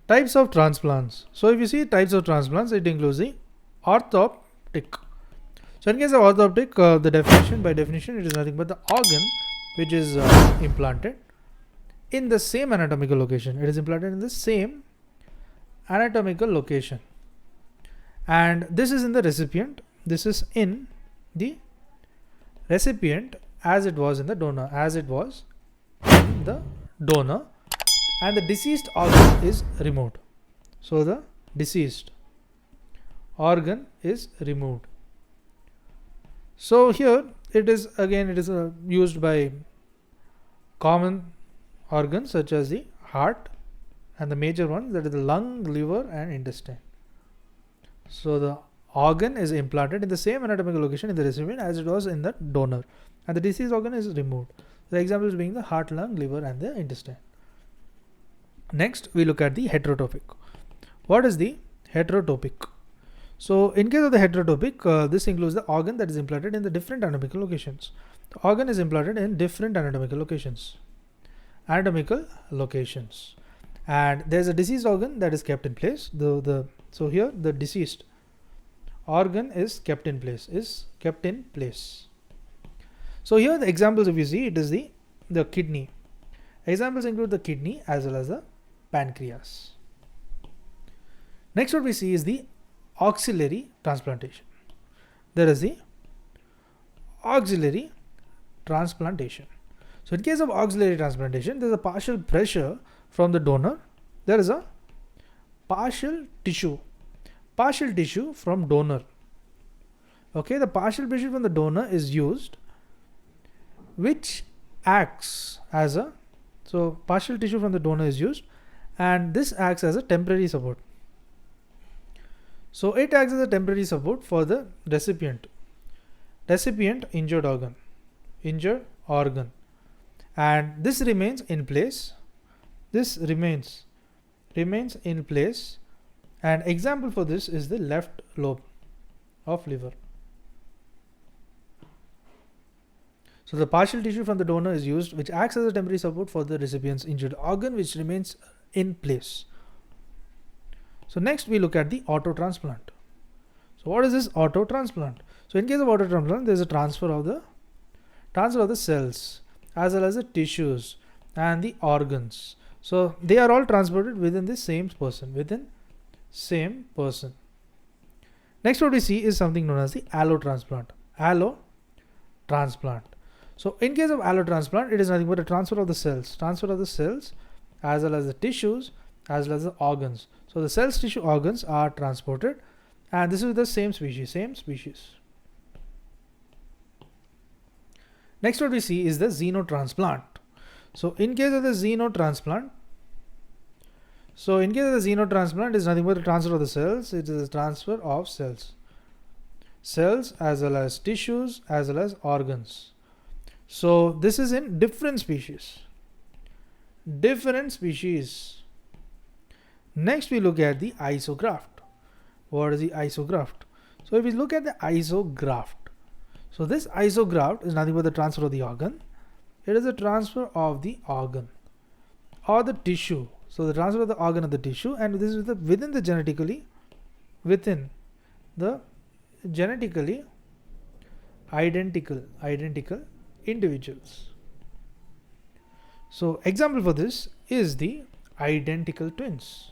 Types of transplants. So if you see types of transplants, it includes the orthoptic. So in case of orthoptic, the definition, by definition, it is nothing but the organ which is implanted in the same anatomical location. It is implanted in the same anatomical location, and this is in the recipient. This is in the recipient as it was in the donor, and the deceased organ is removed. So the deceased organ is removed. So here it is used by common organs such as the heart, and the major ones, that is the lung, liver and intestine. So the organ is implanted in the same anatomical location in the recipient as it was in the donor, and the deceased organ is removed. The examples being the heart, lung, liver and the intestine. Next we look at the heterotopic. What is the heterotopic? So in case of the heterotopic, this includes the organ that is implanted in the different anatomical locations. The organ is implanted in different anatomical locations. And there is a deceased organ that is kept in place. So here the deceased organ is kept in place. So here the examples, if you see, it is the kidney. Examples include the kidney as well as the pancreas. Next what we see is the auxiliary transplantation. There is the auxiliary transplantation. So in case of auxiliary transplantation, there is a partial pressure from the donor. There is a partial tissue from donor. Okay, the partial tissue from the donor is used, which acts as a, so partial tissue from the donor is used, and this acts as a temporary support. So it acts as a temporary support for the recipient injured organ, and this remains in place. And example for this is the left lobe of liver. So the partial tissue from the donor is used, which acts as a temporary support for the recipient's injured organ, which remains in place. So next we look at the auto transplant. So what is this auto transplant? So in case of auto transplant, there is a transfer of the cells as well as the tissues and the organs. So they are all transported within the same person. Next what we see is something known as the allotransplant. So in case of allotransplant, it is nothing but a transfer of the cells as well as the tissues as well as the organs. So the cells, tissue, organs are transported, and this is the same species. Next what we see is the xenotransplant. So in case of the xenotransplant, it is nothing but a transfer of the cells. It is a transfer of cells as well as tissues as well as organs. So this is in different species. Next we look at the isograft. What is the isograft? So if we look at the isograft, so this isograft is nothing but the transfer of the organ. It is a transfer of the organ or the tissue. So the transfer of the organ or the tissue, and this is within the genetically identical individuals. So example for this is the identical twins.